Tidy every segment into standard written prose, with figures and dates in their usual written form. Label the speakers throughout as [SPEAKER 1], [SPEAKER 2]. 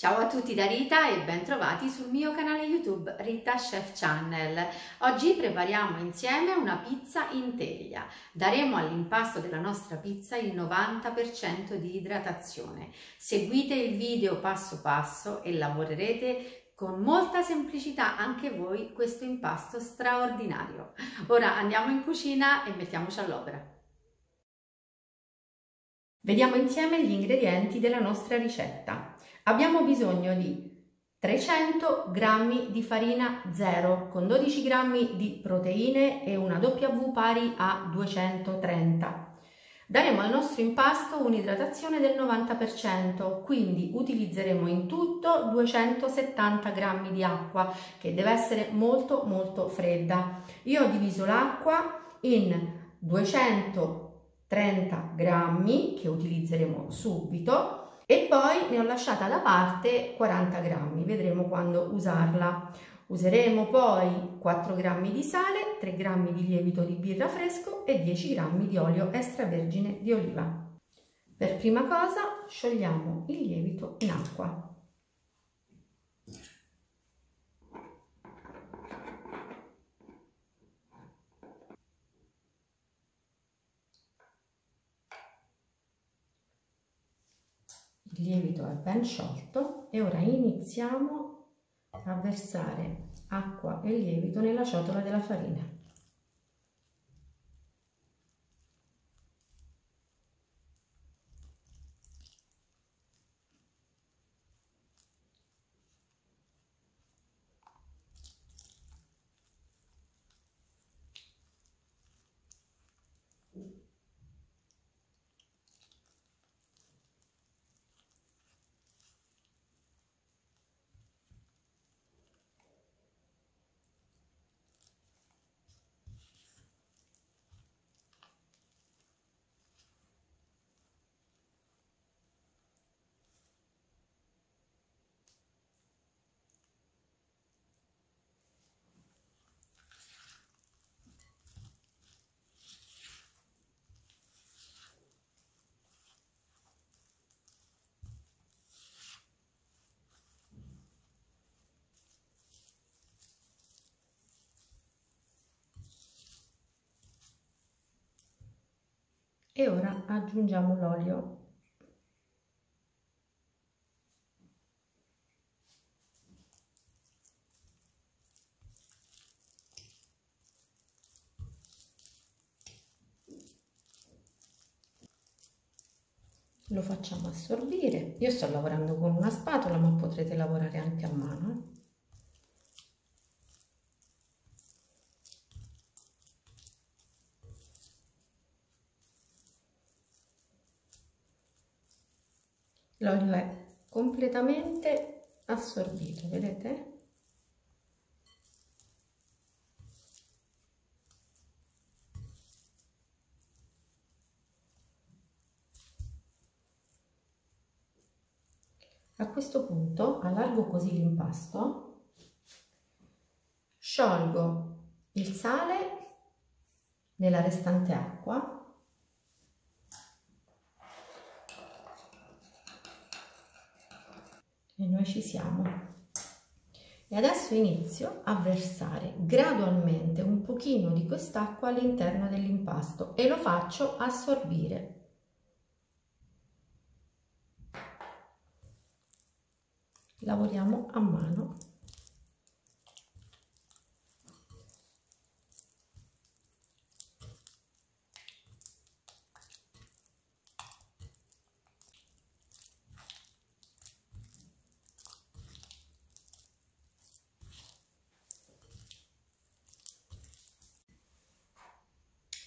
[SPEAKER 1] Ciao a tutti da Rita e ben trovati sul mio canale YouTube Rita Chef Channel. Oggi prepariamo insieme una pizza in teglia. Daremo all'impasto della nostra pizza il 90% di idratazione. Seguite il video passo passo e lavorerete con molta semplicità anche voi questo impasto straordinario. Ora andiamo in cucina e mettiamoci all'opera. Vediamo insieme gli ingredienti della nostra ricetta. Abbiamo bisogno di 300 g di farina zero con 12 g di proteine e una W pari a 230. Daremo al nostro impasto un'idratazione del 90%, quindi utilizzeremo in tutto 270 g di acqua che deve essere molto fredda. Io ho diviso l'acqua in 230 grammi che utilizzeremo subito e poi ne ho lasciata da parte 40 grammi, vedremo quando usarla. Useremo poi 4 grammi di sale, 3 grammi di lievito di birra fresco e 10 grammi di olio extravergine di oliva. Per prima cosa sciogliamo il lievito in acqua. Il lievito è ben sciolto e ora iniziamo a versare acqua e lievito nella ciotola della farina. E ora aggiungiamo l'olio. Lo facciamo assorbire. Io sto lavorando con una spatola, ma potrete lavorare anche a mano. L'olio è completamente assorbito, vedete? A questo punto allargo così l'impasto, sciolgo il sale nella restante acqua e noi ci siamo. E adesso inizio a versare gradualmente un pochino di quest'acqua all'interno dell'impasto e lo faccio assorbire. Lavoriamo a mano.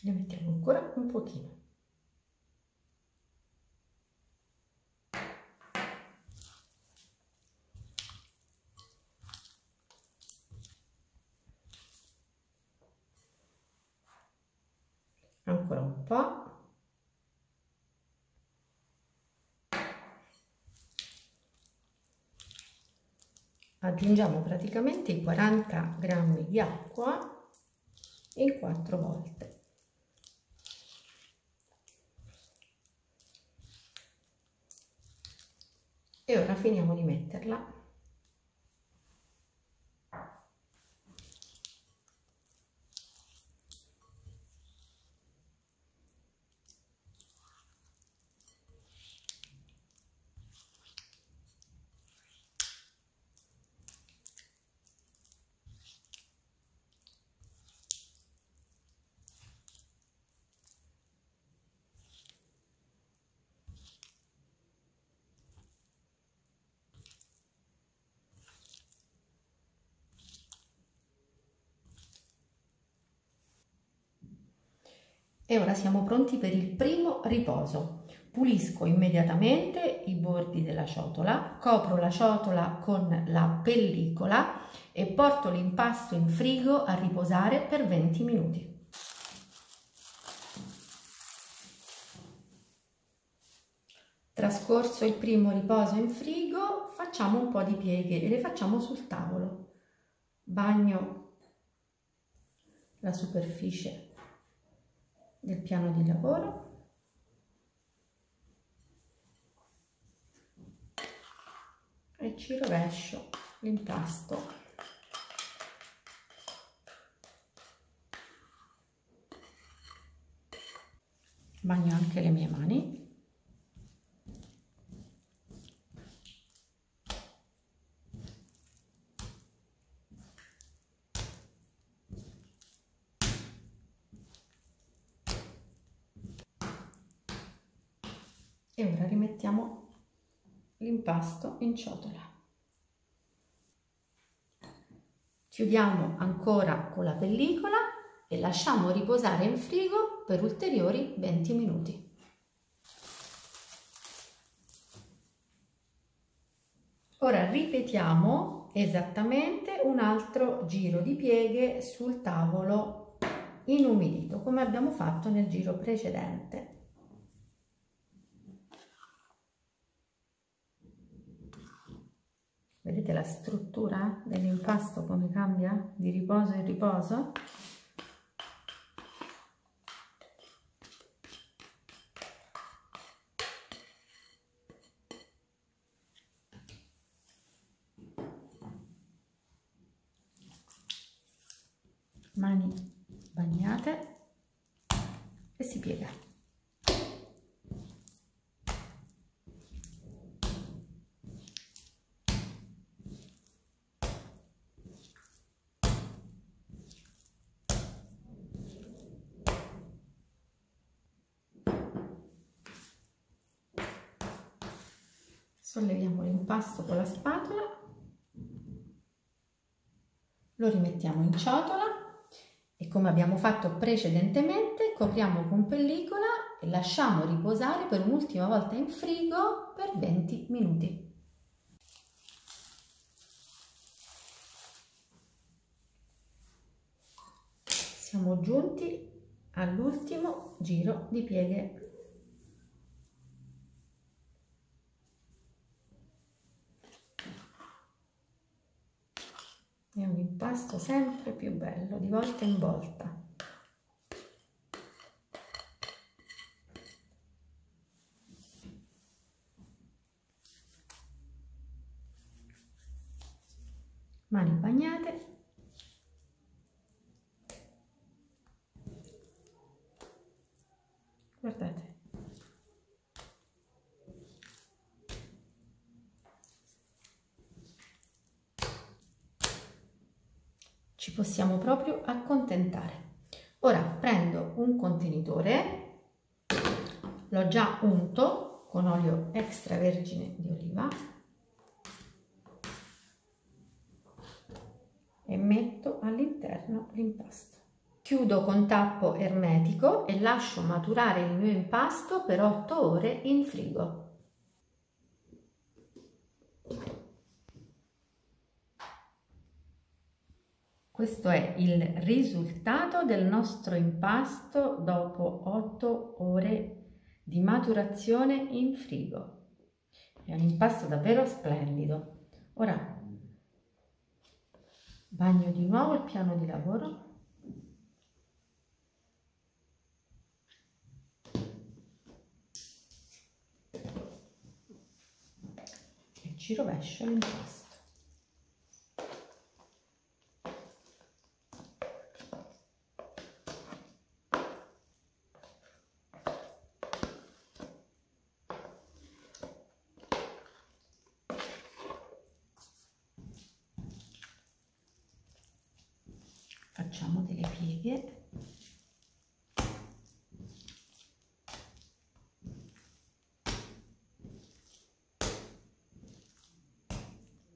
[SPEAKER 1] Ne mettiamo ancora un pochino. Ancora un po'. Aggiungiamo praticamente i 40 grammi di acqua in 4 volte. E ora finiamo di metterla. E ora siamo pronti per il primo riposo. Pulisco immediatamente i bordi della ciotola, copro la ciotola con la pellicola e porto l'impasto in frigo a riposare per 20 minuti. Trascorso il primo riposo in frigo, facciamo un po' di pieghe e le facciamo sul tavolo. Bagno la superficie del piano di lavoro e ci rovescio l'impasto. Bagno anche le mie mani. E ora rimettiamo l'impasto in ciotola. Chiudiamo ancora con la pellicola e lasciamo riposare in frigo per ulteriori 20 minuti. Ora ripetiamo esattamente un altro giro di pieghe sul tavolo inumidito, come abbiamo fatto nel giro precedente. Vedete la struttura dell'impasto come cambia di riposo in riposo? Mani bagnate e si piega. Solleviamo l'impasto con la spatola, lo rimettiamo in ciotola e, come abbiamo fatto precedentemente, copriamo con pellicola e lasciamo riposare per un'ultima volta in frigo per 20 minuti. Siamo giunti all'ultimo giro di pieghe. È un impasto sempre più bello, di volta in volta. Mani bagnate. Guardate. Ci possiamo proprio accontentare. Ora prendo un contenitore, l'ho già unto con olio extravergine di oliva e metto all'interno l'impasto. Chiudo con tappo ermetico e lascio maturare il mio impasto per 8 ore in frigo. Questo è il risultato del nostro impasto dopo 8 ore di maturazione in frigo. È un impasto davvero splendido. Ora bagno di nuovo il piano di lavoro. ci rovescio l'impasto. Facciamo delle pieghe.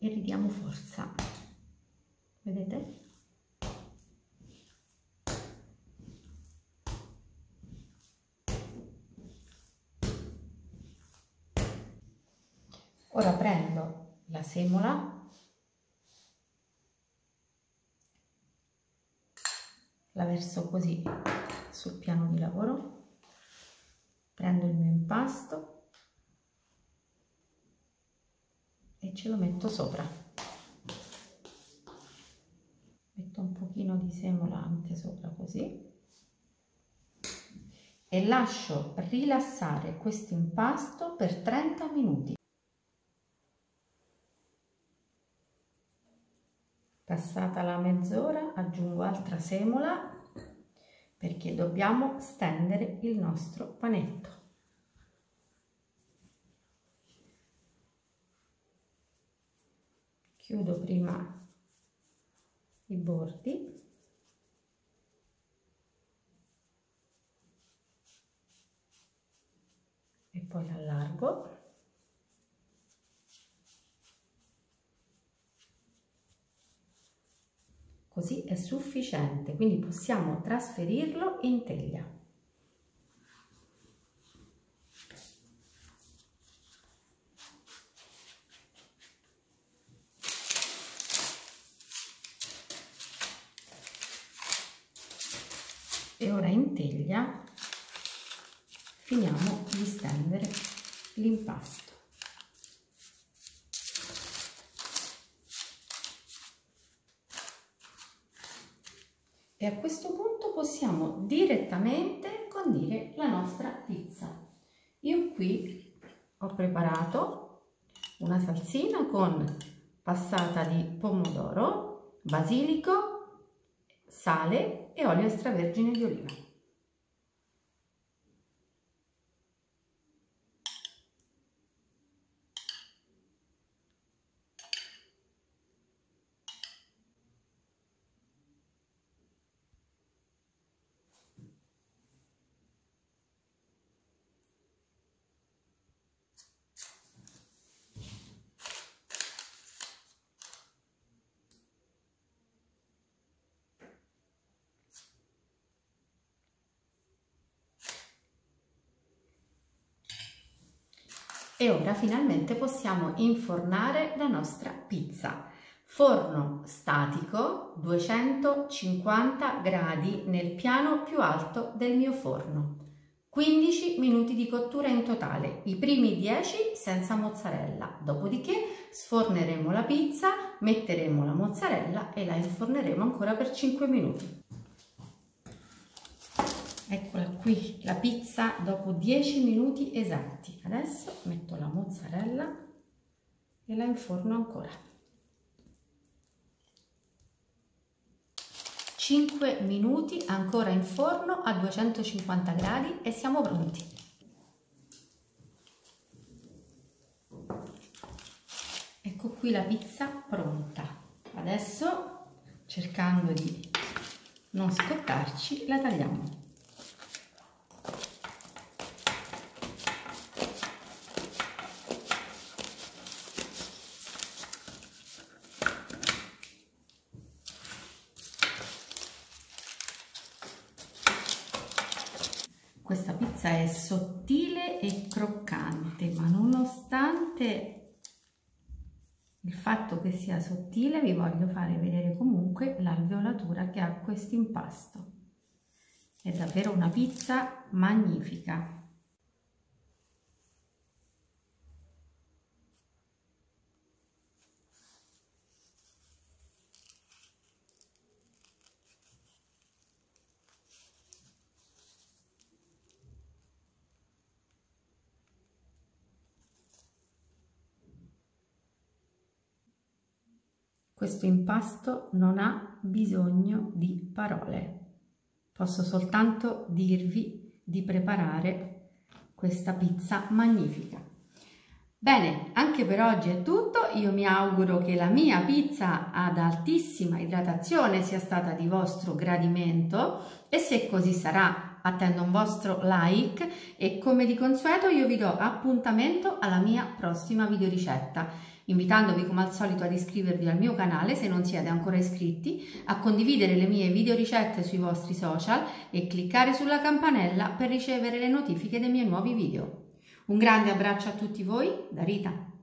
[SPEAKER 1] E ridiamo forza, vedete? Ora prendo la semola, la verso così sul piano di lavoro, prendo il mio impasto e ce lo metto sopra. Metto un pochino di semola anche sopra così e lascio rilassare questo impasto per 30 minuti. Passata la mezz'ora aggiungo altra semola perché dobbiamo stendere il nostro panetto. Chiudo prima i bordi e poi l'allargo. Così è sufficiente, quindi possiamo trasferirlo in teglia. E ora in teglia finiamo di stendere l'impasto. E a questo punto possiamo direttamente condire la nostra pizza. Io qui ho preparato una salsina con passata di pomodoro, basilico, sale e olio extravergine di oliva. E ora finalmente possiamo infornare la nostra pizza. Forno statico 250 gradi nel piano più alto del mio forno. 15 minuti di cottura in totale, i primi 10 senza mozzarella. Dopodiché sforneremo la pizza, metteremo la mozzarella e la inforneremo ancora per 5 minuti. Eccola qui, la pizza dopo 10 minuti esatti. Adesso metto la mozzarella e la inforno ancora. 5 minuti ancora in forno a 250 gradi e siamo pronti. Ecco qui la pizza pronta. Adesso, cercando di non scottarci, la tagliamo. Questa pizza è sottile e croccante, ma nonostante il fatto che sia sottile vi voglio fare vedere comunque l'alveolatura che ha questo impasto. È davvero una pizza magnifica. questo impasto non ha bisogno di parole. Posso soltanto dirvi di preparare questa pizza magnifica. Bene, anche per oggi è tutto. Io mi auguro che la mia pizza ad altissima idratazione sia stata di vostro gradimento e se così sarà attendo un vostro like e come di consueto io vi do appuntamento alla mia prossima videoricetta, invitandovi come al solito ad iscrivervi al mio canale se non siete ancora iscritti, a condividere le mie videoricette sui vostri social e cliccare sulla campanella per ricevere le notifiche dei miei nuovi video. Un grande abbraccio a tutti voi da Rita.